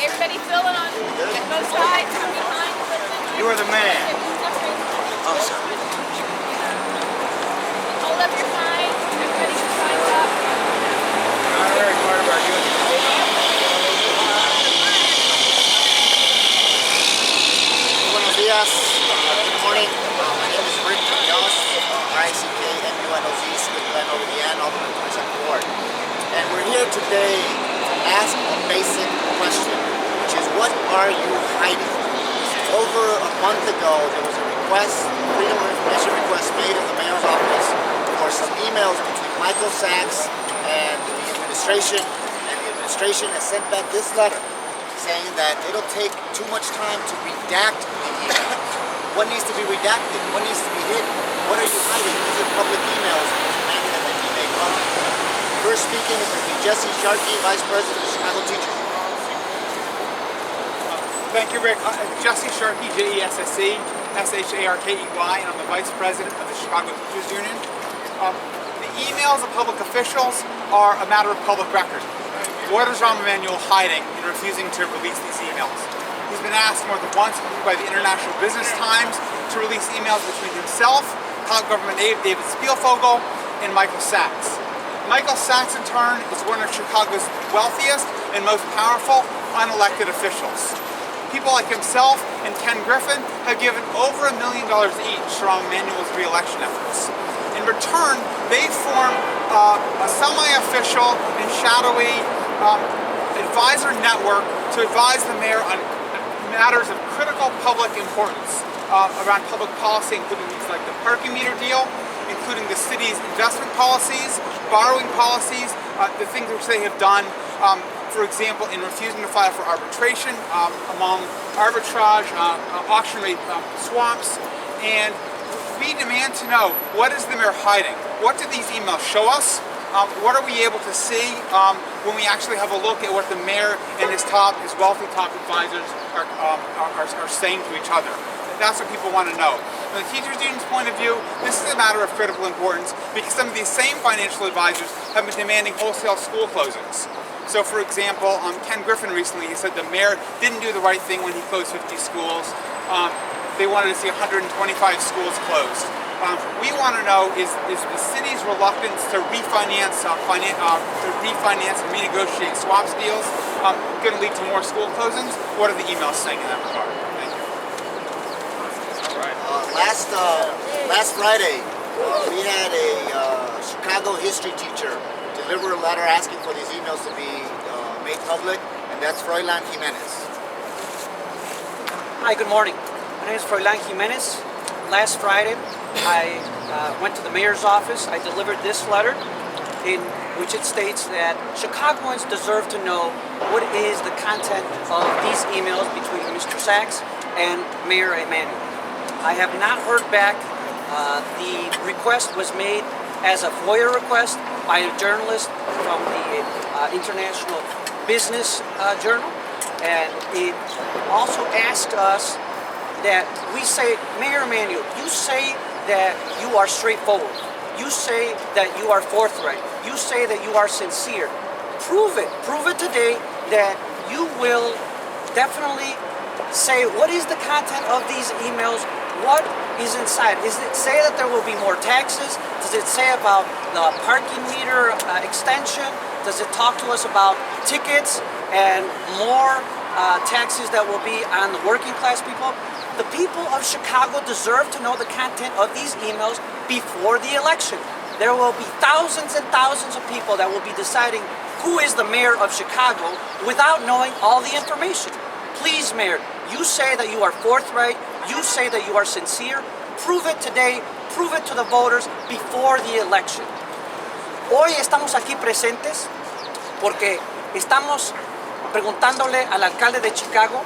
Okay, everybody fill it on both sides from behind. You are the man. Oh, sorry. Hold up your sign. Everybody can sign up. Not very part of our union. Buenos días. Good morning. My name is Rick Munoz, RICKMUNOZ, Glen over the N, Alderman 22nd Ward. And we're here today to ask a basic question, which is, what are you hiding? Over a month ago, there was a request, freedom of information request made in the mayor's office for some emails between Michael Sachs and the administration, and the administration has sent back this letter saying that it'll take too much time to redact the email. What needs to be redacted? What needs to be hidden? What are you hiding? These are public emails demanding that they be made public. First speaking is going to be Jesse Sharkey, Vice President of Chicago Teachers. Thank you, Rick. Jesse Sharkey, J-E-S-S-E, S-H-A-R-K-E-Y, and I'm the Vice President of the Chicago Teachers Union. The emails of public officials are a matter of public record. What is Rahm Emanuel hiding in refusing to release these emails? He's been asked more than once by the International Business Times to release emails between himself, top government aide David Spielvogel, and Michael Sachs. Michael Sachs, in turn, is one of Chicago's wealthiest and most powerful unelected officials. People like himself and Ken Griffin have given over $1 million each to Rahm Emanuel's re-election efforts. In return, they form a semi-official and shadowy advisor network to advise the mayor on matters of critical public importance around public policy, including things like the parking meter deal, including the city's investment policies, borrowing policies, the things which they have done, for example, in refusing to file for arbitration among arbitrage, auction rate swaps. And we demand to know, what is the mayor hiding? What do these emails show us? What are we able to see when we actually have a look at what the mayor and his wealthy top advisors are saying to each other? That's what people want to know. From the teachers' union's point of view, this is a matter of critical importance because some of these same financial advisors have been demanding wholesale school closings. So, for example, Ken Griffin recently, he said the mayor didn't do the right thing when he closed 50 schools. They wanted to see 125 schools closed. We want to know, is the city's reluctance to refinance and renegotiate swaps deals going to lead to more school closings? What are the emails saying in that regard? Thank you. All right. Last Friday, we had a Chicago history teacher deliver a letter asking for these emails to be made public, and that's Froylan Jimenez. Hi, good morning. My name is Froylan Jimenez. Last Friday, I went to the mayor's office. I delivered this letter in which it states that Chicagoans deserve to know what is the content of these emails between Mr. Sachs and Mayor Emanuel. I have not heard back. The request was made as a FOIA request by a journalist from the International Business Journal, and it also asked us that we say, Mayor Emanuel, you say that you are straightforward. You say that you are forthright. You say that you are sincere. Prove it. Prove it today that you will definitely say what is the content of these emails, what is inside. Does it say that there will be more taxes? Does it say about the parking meter extension? Does it talk to us about tickets and more taxes that will be on the working class people? The people of Chicago deserve to know the content of these emails before the election. There will be thousands and thousands of people that will be deciding who is the mayor of Chicago without knowing all the information. Please, Mayor, you say that you are forthright, you say that you are sincere. Prove it today, prove it to the voters before the election. Hoy estamos aquí presentes porque estamos preguntándole al alcalde de Chicago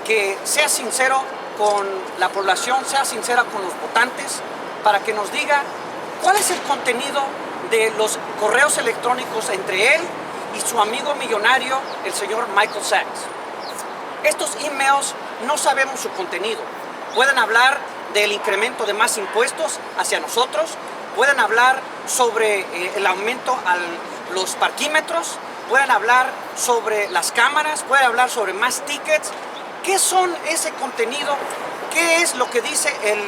que sea sincero con la población, sea sincera con los votantes, para que nos diga cuál es el contenido de los correos electrónicos entre él y su amigo millonario, el señor Michael Sachs. Estos emails no sabemos su contenido. Pueden hablar del incremento de más impuestos hacia nosotros, pueden hablar sobre el aumento a los parquímetros, pueden hablar sobre las cámaras, pueden hablar sobre más tickets. ¿Qué son ese contenido? ¿Qué es lo que dice el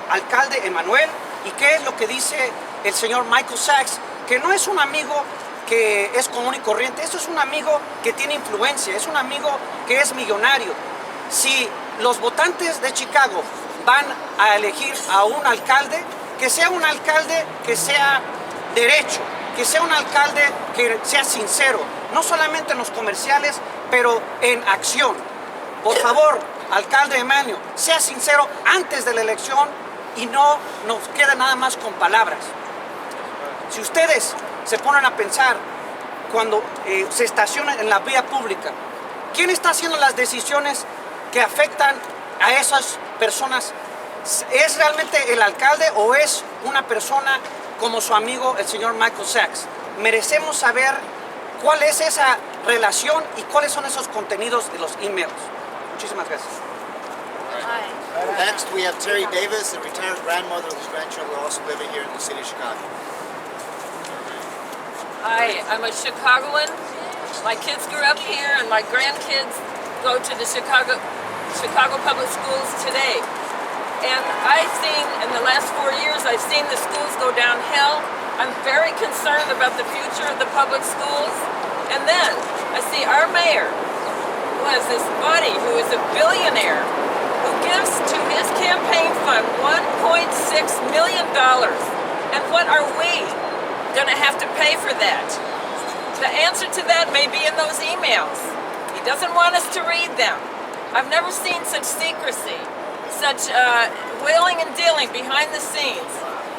alcalde Emanuel? ¿Y qué es lo que dice el señor Michael Sachs? Que no es un amigo que es común y corriente, esto es un amigo que tiene influencia, es un amigo que es millonario. Si los votantes de Chicago van a elegir a un alcalde que sea derecho, que sea un alcalde que sea sincero, no solamente en los comerciales, pero en acción. Por favor, alcalde Emanuel, sea sincero antes de la elección y no nos quede nada más con palabras. Si ustedes se ponen a pensar cuando se estacionan en la vía pública, ¿quién está haciendo las decisiones que afectan a esas personas? ¿Es realmente el alcalde o es una persona como su amigo el señor Michael Sachs? Merecemos saber cuál es esa relación y cuáles son esos contenidos de los emails. Muchísimas gracias. Next, we have Terry Davis, a retired grandmother whose grandchildren are also living here in the city of Chicago. Hi, I'm a Chicagoan. My kids grew up here and my grandkids go to the Chicago public schools today. And I've seen, in the last 4 years, I've seen the schools go downhill. I'm very concerned about the future of the public schools. And then I see our mayor, who has this buddy who is a billionaire, who gives to his campaign fund $1.6 million. And what are we going to have to pay for that? The answer to that may be in those emails. He doesn't want us to read them. I've never seen such secrecy, such wheeling and dealing behind the scenes.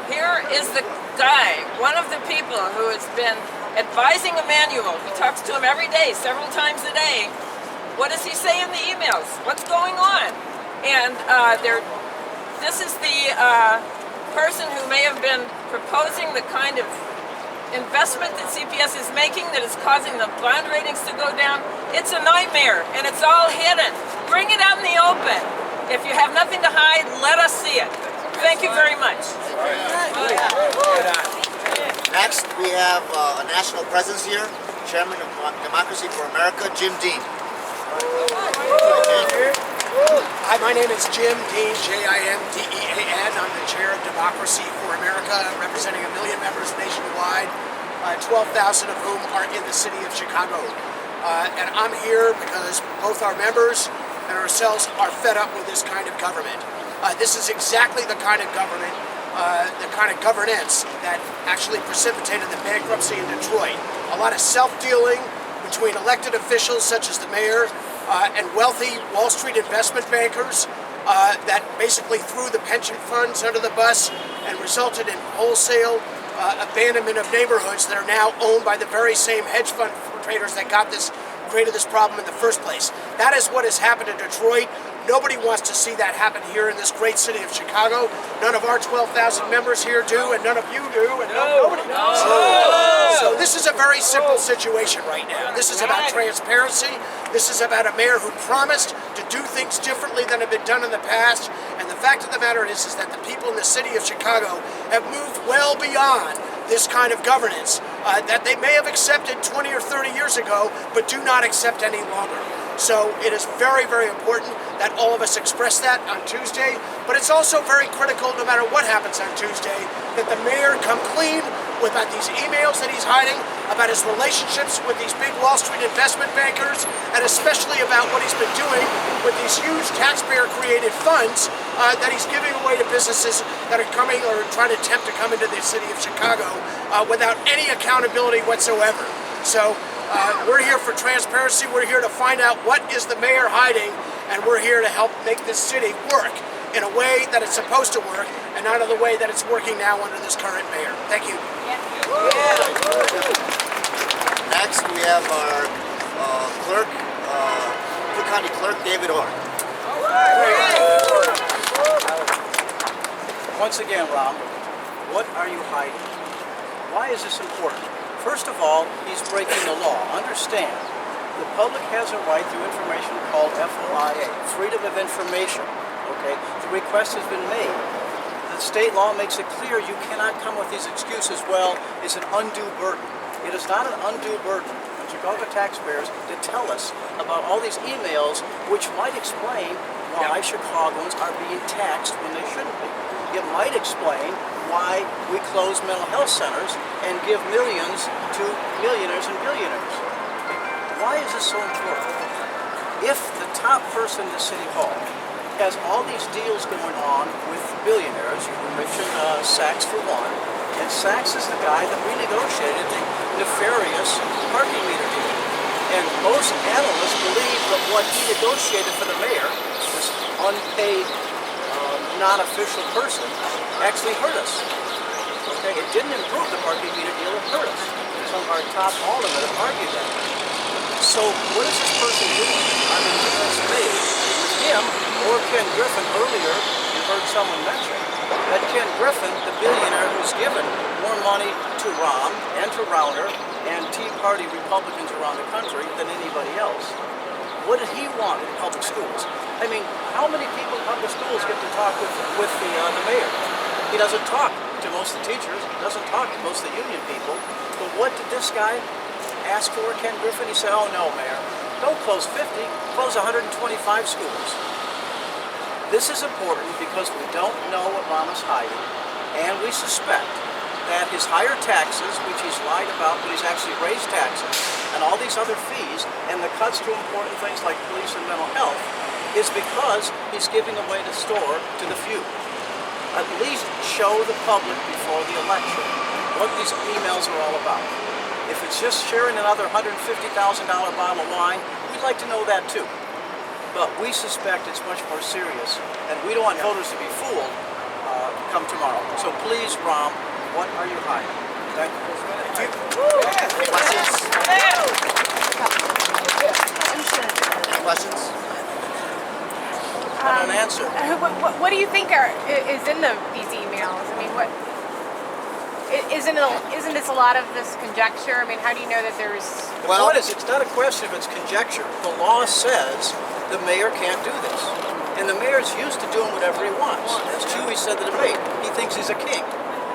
Here is the guy, one of the people who has been advising Emanuel. He talks to him every day, several times a day. What does he say in the emails? What's going on? And this is the person who may have been proposing the kind of investment that CPS is making that is causing the bond ratings to go down. It's a nightmare, and it's all hidden. Bring it out in the open. If you have nothing to hide, let us see it. Thank you very much. Next, we have a national presence here, Chairman of Democracy for America, Jim Dean. Hi, my name is Jim Dean, J-I-M-D-E-A-N. I'm the chair of Democracy for America, representing 1 million members nationwide, 12,000 of whom are in the city of Chicago. And I'm here because both our members and ourselves are fed up with this kind of government. This is exactly the kind of government, the kind of governance that actually precipitated the bankruptcy in Detroit. A lot of self-dealing between elected officials such as the mayor and wealthy Wall Street investment bankers that basically threw the pension funds under the bus and resulted in wholesale abandonment of neighborhoods that are now owned by the very same hedge fund traders that created this problem in the first place. That is what has happened in Detroit. Nobody wants to see that happen here in this great city of Chicago. None of our 12,000 members here do, and none of you do, and nobody does. So this is a very simple situation right now. This is about transparency. This is about a mayor who promised to do things differently than have been done in the past. And the fact of the matter is that the people in the city of Chicago have moved well beyond this kind of governance that they may have accepted 20 or 30 years ago, but do not accept any longer. So it is very, very important that all of us express that on Tuesday, but it's also very critical, no matter what happens on Tuesday, that the mayor come clean about these emails that he's hiding, about his relationships with these big Wall Street investment bankers, and especially about what he's been doing with these huge taxpayer-created funds that he's giving away to businesses that are coming or trying to attempt to come into the city of Chicago without any accountability whatsoever. So we're here for transparency. We're here to find out what is the mayor hiding, and we're here to help make this city work in a way that it's supposed to work, and not in the way that it's working now under this current mayor. Thank you. Next, we have our clerk, Cook County Clerk, David Orr. Once again, Rahm, what are you hiding? Why is this important? First of all, he's breaking the law. Understand, the public has a right to information called FOIA, Freedom of Information. Okay, the request has been made. The state law makes it clear you cannot come with these excuses. Well, it's an undue burden. It is not an undue burden. the Chicago taxpayers to tell us about all these emails which might explain why Chicagoans are being taxed when they shouldn't be. It might explain why we close mental health centers and give millions to millionaires and billionaires. Why is this so important? If the top person in the city hall has all these deals going on with billionaires, you mentioned Sachs for one, and Sachs is the guy that renegotiated the nefarious parking meter deal. And most analysts believe that what he negotiated for the mayor, this unpaid, non-official person, actually hurt us. Okay, it didn't improve the parking meter deal, it hurt us. Some of our top aldermen have argued that. So what is this person doing? I mean, it's made with him or Ken Griffin earlier. You heard someone mention that Ken Griffin, the billionaire who's given more money to Rahm and to Rauner and Tea Party Republicans around the country than anybody else. What did he want in public schools? I mean, how many people in public schools get to talk with the mayor? He doesn't talk to most of the teachers. He doesn't talk to most of the union people. But what did this guy ask for, Ken Griffin? He said, oh no, Mayor, don't close 50, close 125 schools. This is important because we don't know what Rahm is hiding, and we suspect that his higher taxes, which he's lied about, but he's actually raised taxes, and all these other fees, and the cuts to important things like police and mental health, is because he's giving away the store to the few. At least show the public before the election what these emails are all about. If it's just sharing another $150,000 bottle of wine, we'd like to know that too. But we suspect it's much more serious, and we don't want voters to be fooled come tomorrow. So please, Rahm, what are you hiding? Thank you. Questions? Not an answer. What do you think is in these emails? I mean, what isn't this a lot of this conjecture? I mean, how do you know that there's? The point is, it's not a question of it's conjecture. The law says the mayor can't do this, and the mayor's used to doing whatever he wants. As Chewy said in the debate, he thinks he's a king.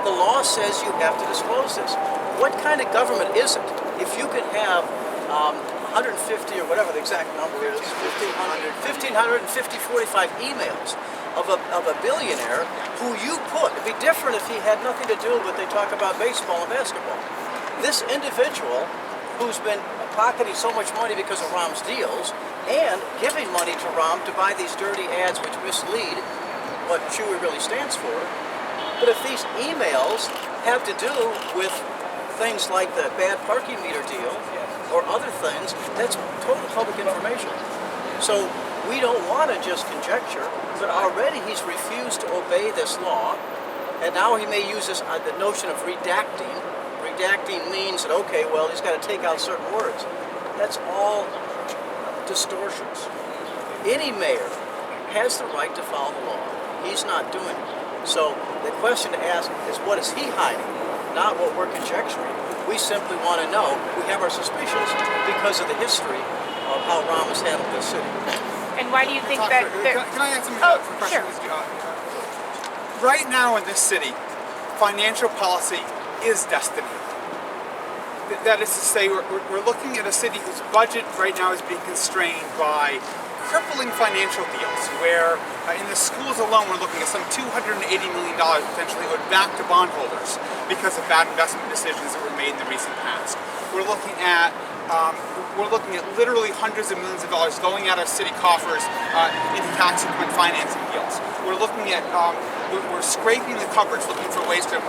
The law says you have to disclose this. What kind of government is it if you could have 150 or whatever the exact number is, 1,545 emails of a billionaire who you put? It'd be different if he had nothing to do with what they talk about baseball and basketball. This individual who's been pocketing so much money because of Rahm's deals and giving money to Rahm to buy these dirty ads which mislead what Chewy really stands for. But if these emails have to do with things like the bad parking meter deal or other things, that's total public information. So we don't want to just conjecture, but already he's refused to obey this law, and now he may use this the notion of redacting. Redacting means that, okay, well, he's got to take out certain words. That's all distortions. Any mayor has the right to follow the law. He's not doing it. So the question to ask is, what is he hiding? Not what we're conjecturing. We simply want to know. We have our suspicions because of the history of how Rahm has handled this city. And why do you think that? Can I ask something for sure. questions? Right now in this city, financial policy is destiny. That is to say, we're looking at a city whose budget right now is being constrained by crippling financial deals, where in the schools alone we're looking at some $280 million potentially owed back to bondholders because of bad investment decisions that were made in the recent past. We're looking at literally hundreds of millions of dollars going out of city coffers into tax increment financing deals. We're looking at we're scraping the cupboards looking for ways to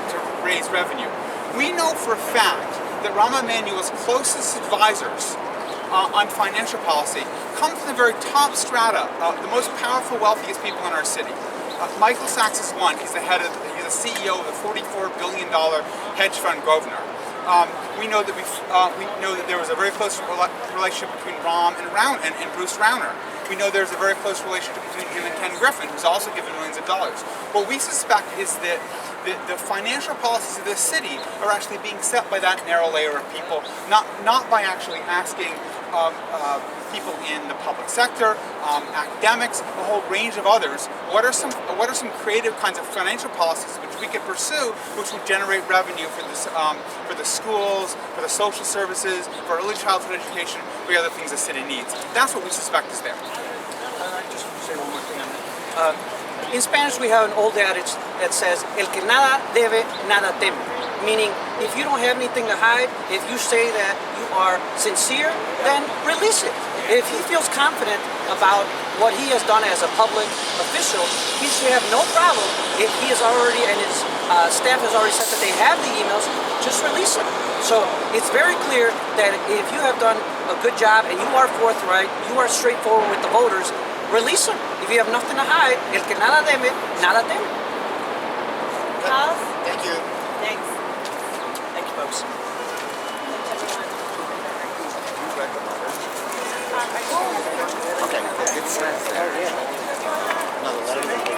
raise revenue. We know for a fact that Rahm Emanuel's closest advisors on financial policy come from the very top strata, the most powerful, wealthiest people in our city. Michael Sachs is one. He's he's the CEO of the $44 billion hedge fund Grosvenor. We know that there was a very close relationship between Rahm and Bruce Rauner. We know there's a very close relationship between him and Ken Griffin, who's also given millions of dollars. What we suspect is that the financial policies of this city are actually being set by that narrow layer of people, not by actually asking people in the public sector, academics, a whole range of others. What are some creative kinds of financial policies which we could pursue, which would generate revenue for this, for the schools, for the social services, for early childhood education, for the other things the city needs? That's what we suspect is there. Just say one more thing on that. In Spanish, we have an old adage that says, "El que nada debe, nada teme." Meaning, if you don't have anything to hide, if you say that you are sincere, then release it. If he feels confident about what he has done as a public official, he should have no problem if he has already, and his staff has already said that they have the emails, just release them. So it's very clear that if you have done a good job and you are forthright, you are straightforward with the voters, release them. If you have nothing to hide, el que nada debe, nada teme. Thank you. Thanks. Thank you, folks. Okay, it says there. No, the letter.